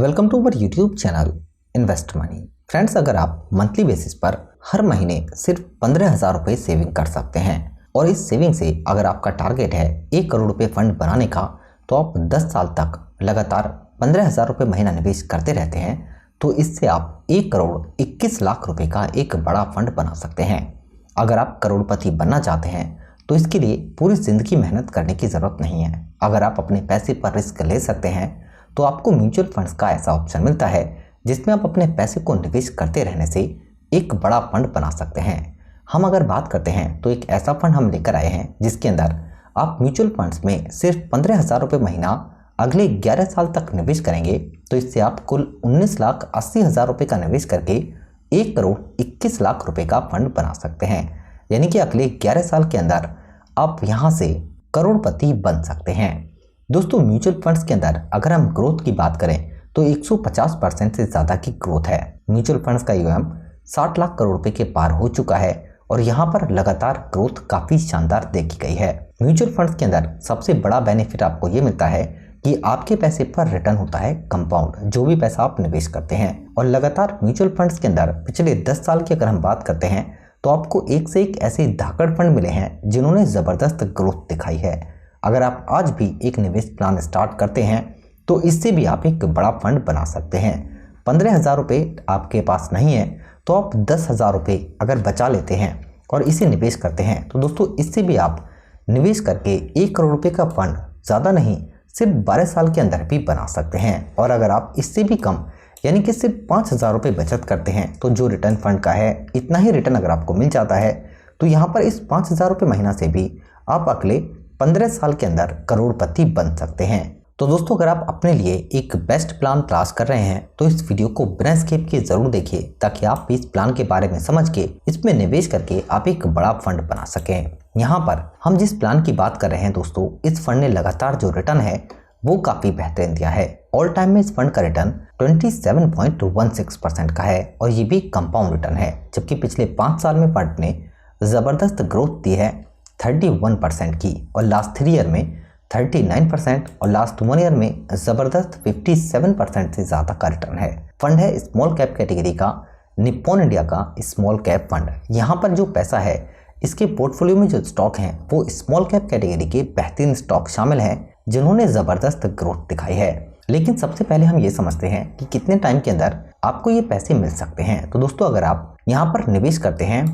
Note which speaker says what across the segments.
Speaker 1: Welcome to our YouTube channel invest money. Friends, अगर आप monthly basis पर हर महीने सिर्फ 15,000 रुपये सेविंग कर सकते हैं और इस सेविंग से अगर आपका टारगेट है 1 करोड़ रुपये फंड बनाने का, तो आप 10 साल तक लगातार 15,000 रुपये महीना निवेश करते रहते हैं, तो इससे आप 1 करोड़ 21 लाख रुपये का एक बड़ा फंड बना सकते हैं। अगर आप करोड़पति बनना चाहते हैं तो इसके लिए पूरी ज़िंदगी मेहनत करने की ज़रूरत नहीं है। अगर आप अपने पैसे पर रिस्क ले सकते हैं तो आपको म्यूचुअल फंड्स का ऐसा ऑप्शन मिलता है जिसमें आप अपने पैसे को निवेश करते रहने से एक बड़ा फंड बना सकते हैं। हम अगर बात करते हैं तो एक ऐसा फंड हम लेकर आए हैं जिसके अंदर आप म्यूचुअल फंड्स में सिर्फ 15,000 रुपये महीना अगले 11 साल तक निवेश करेंगे, तो इससे आप कुल 19,80,000 रुपये का निवेश करके 1 करोड़ 21 लाख रुपये का फंड बना सकते हैं। यानी कि अगले 11 साल के अंदर आप यहाँ से करोड़पति बन सकते हैं। दोस्तों, म्यूचुअल फंड्स के अंदर अगर हम ग्रोथ की बात करें तो 150% से ज़्यादा की ग्रोथ है। म्यूचुअल फंड्स का यूएम 60 लाख करोड़ रुपए के पार हो चुका है और यहाँ पर लगातार ग्रोथ काफ़ी शानदार देखी गई है। म्यूचुअल फंड्स के अंदर सबसे बड़ा बेनिफिट आपको ये मिलता है कि आपके पैसे पर रिटर्न होता है कंपाउंड, जो भी पैसा आप निवेश करते हैं। और लगातार म्यूचुअल फंड्स के अंदर पिछले 10 साल की अगर हम बात करते हैं तो आपको एक से एक ऐसे धाकड़ फंड मिले हैं जिन्होंने ज़बरदस्त ग्रोथ दिखाई है। अगर आप आज भी एक निवेश प्लान स्टार्ट करते हैं तो इससे भी आप एक बड़ा फंड बना सकते हैं। 15,000 रुपये आपके पास नहीं है तो आप 10,000 रुपये अगर बचा लेते हैं और इसे निवेश करते हैं तो दोस्तों इससे भी आप निवेश करके 1 करोड़ रुपये का फंड ज़्यादा नहीं सिर्फ 12 साल के अंदर भी बना सकते हैं। और अगर आप इससे भी कम यानी कि सिर्फ 5,000 रुपये बचत करते हैं तो जो रिटर्न फंड का है इतना ही रिटर्न अगर आपको मिल जाता है तो यहाँ पर इस 5,000 रुपये महीना से भी आप अगले 15 साल के अंदर करोड़पति बन सकते हैं। तो दोस्तों, अगर आप अपने लिए एक बेस्ट प्लान तलाश कर रहे हैं तो इस वीडियो को बिना स्किप किए जरूर देखिए ताकि आप इस प्लान के बारे में समझ के इसमें निवेश करके आप एक बड़ा फंड बना सकें। यहाँ पर हम जिस प्लान की बात कर रहे हैं दोस्तों, इस फंड ने लगातार जो रिटर्न है वो काफी बेहतरीन दिया है। ऑल टाइम में इस फंड का रिटर्न 27.16% का है और ये भी कंपाउंड रिटर्न है, जबकि पिछले 5 साल में फंड ने जबरदस्त ग्रोथ दी है 31% की और लास्ट 3 ईयर में 39% और लास्ट 1 ईयर में जबरदस्त 57% से ज्यादा का रिटर्न है। फंड है स्मॉल कैप कैटेगरी का, निप्पॉन इंडिया का स्मॉल कैप फंड। यहाँ पर जो पैसा है इसके पोर्टफोलियो में जो स्टॉक हैं वो स्मॉल कैप कैटेगरी के बेहतरीन स्टॉक शामिल हैं जिन्होंने जबरदस्त ग्रोथ दिखाई है। लेकिन सबसे पहले हम ये समझते हैं कि कितने टाइम के अंदर आपको ये पैसे मिल सकते हैं। तो दोस्तों, अगर आप यहाँ पर निवेश करते हैं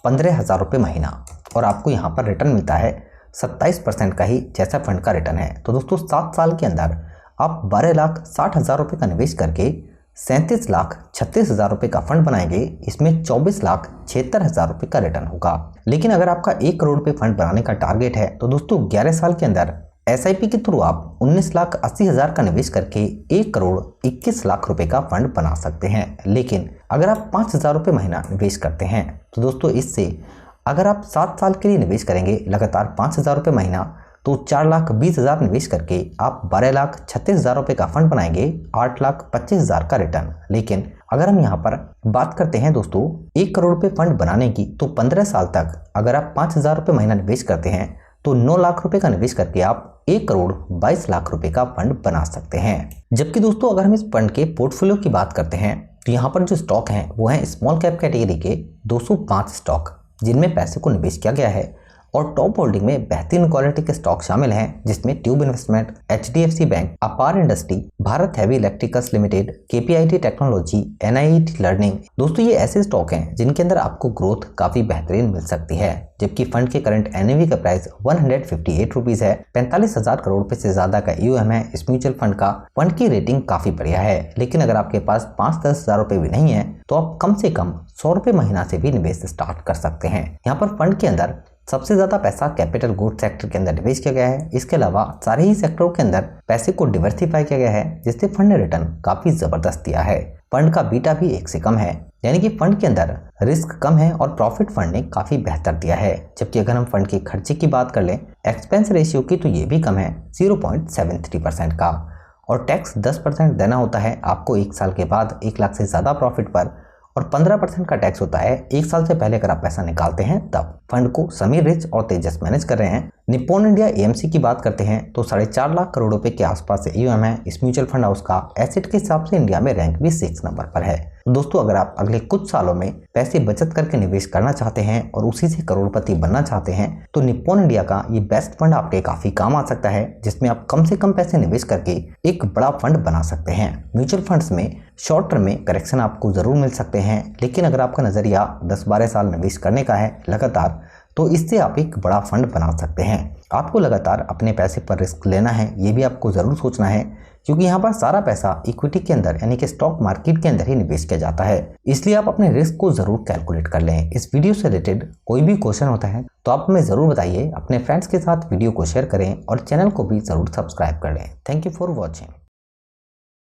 Speaker 1: 15,000 रुपये महीना और आपको यहाँ पर रिटर्न मिलता है 27% का ही जैसा फंड का रिटर्न है, तो दोस्तों 7 साल के अंदर आप 12,60,000 रुपये का निवेश करके 37,36,000 रुपये का फंड बनाएंगे। इसमें 24,76,000 रुपये का रिटर्न होगा। लेकिन अगर आपका 1 करोड़ रुपये फंड बनाने का टारगेट है तो दोस्तों 11 साल के अंदर SIP के थ्रू आप 19,80,000 का निवेश करके 1 करोड़ 21 लाख रुपए का फंड बना सकते हैं। लेकिन अगर आप 5,000 रुपये महीना निवेश करते हैं तो दोस्तों इससे अगर आप 7 साल के लिए निवेश करेंगे लगातार 5,000 रुपये महीना तो 4,20,000 निवेश करके आप 12,36,000 रुपये का फंड बनाएंगे, 8,25,000 का रिटर्न। लेकिन अगर हम यहाँ पर बात करते हैं दोस्तों 1 करोड़ रुपये फंड बनाने की, तो 15 साल तक अगर आप 5,000 रुपये महीना निवेश करते हैं तो 9 लाख रुपए का निवेश करके आप 1 करोड़ 22 लाख रुपए का फंड बना सकते हैं। जबकि दोस्तों अगर हम इस फंड के पोर्टफोलियो की बात करते हैं तो यहाँ पर जो स्टॉक हैं वो हैं स्मॉल कैप कैटेगरी के 205 स्टॉक जिनमें पैसे को निवेश किया गया है और टॉप होल्डिंग में बेहतरीन क्वालिटी के स्टॉक शामिल हैं, जिसमें ट्यूब इन्वेस्टमेंट, HDFC बैंक, अपार industry, Bharat heavy electricals limited, KPIT technology, NIT learning. दोस्तों ये ऐसे स्टॉक हैं जिनके अंदर आपको ग्रोथ काफी बेहतरीन मिल सकती है। जबकि फंड के करंट NAV का प्राइस 158 रुपीज है। 45,000 करोड़ रुपए से ज्यादा का EOM है इस म्यूचुअल फंड का। फंड की रेटिंग काफी बढ़िया है। लेकिन अगर आपके पास 5-10 हजार रुपए भी नहीं है तो आप कम से कम 100 रुपए महीना से भी निवेश स्टार्ट कर सकते हैं। यहाँ पर फंड के अंदर सबसे ज्यादा पैसा कैपिटल गुड सेक्टर के अंदर निवेश किया गया है। इसके अलावा सारे ही सेक्टरों के अंदर पैसे को डिवर्सिफाई किया गया है, जिससे फंड ने रिटर्न काफी जबरदस्त दिया है। फंड का बीटा भी 1 से कम है, यानी कि फंड के अंदर रिस्क कम है और प्रॉफिट फंड ने काफी बेहतर दिया है। जबकि अगर हम फंड के खर्चे की बात कर लें एक्सपेंस रेशियो की, तो ये भी कम है 0.73% का। और टैक्स 10% देना होता है आपको 1 साल के बाद 1 लाख से ज्यादा प्रॉफिट पर। और 15% का टैक्स होता है 1 साल से पहले अगर आप पैसा निकालते हैं तब। फंड को समीर रिच और तेजस मैनेज कर रहे हैं। निप्पॉन इंडिया एएमसी की बात करते हैं तो 4.5 लाख करोड़ रुपए के आसपास AUM है। इस म्यूचुअल फंड हाउस का एसेट के हिसाब से इंडिया में रैंक भी 6 नंबर पर है। दोस्तों, अगर आप अगले कुछ सालों में पैसे बचत करके निवेश करना चाहते हैं और उसी से करोड़पति बनना चाहते हैं तो निप्पॉन इंडिया का ये बेस्ट फंड आपके काफी काम आ सकता है, जिसमें आप कम से कम पैसे निवेश करके एक बड़ा फंड बना सकते हैं। म्यूचुअल फंड्स में शॉर्ट टर्म में करेक्शन आपको जरूर मिल सकते हैं, लेकिन अगर आपका नजरिया 10-12 साल निवेश करने का है लगातार, तो इससे आप एक बड़ा फंड बना सकते हैं। आपको लगातार अपने पैसे पर रिस्क लेना है, ये भी आपको जरूर सोचना है, क्योंकि यहाँ पर सारा पैसा इक्विटी के अंदर यानी कि स्टॉक मार्केट के अंदर ही निवेश किया जाता है। इसलिए आप अपने रिस्क को जरूर कैलकुलेट कर लें। इस वीडियो से रिलेटेड कोई भी क्वेश्चन होता है तो आप हमें जरूर बताइए। अपने फ्रेंड्स के साथ वीडियो को शेयर करें और चैनल को भी जरूर सब्सक्राइब कर लें। Thank you for watching.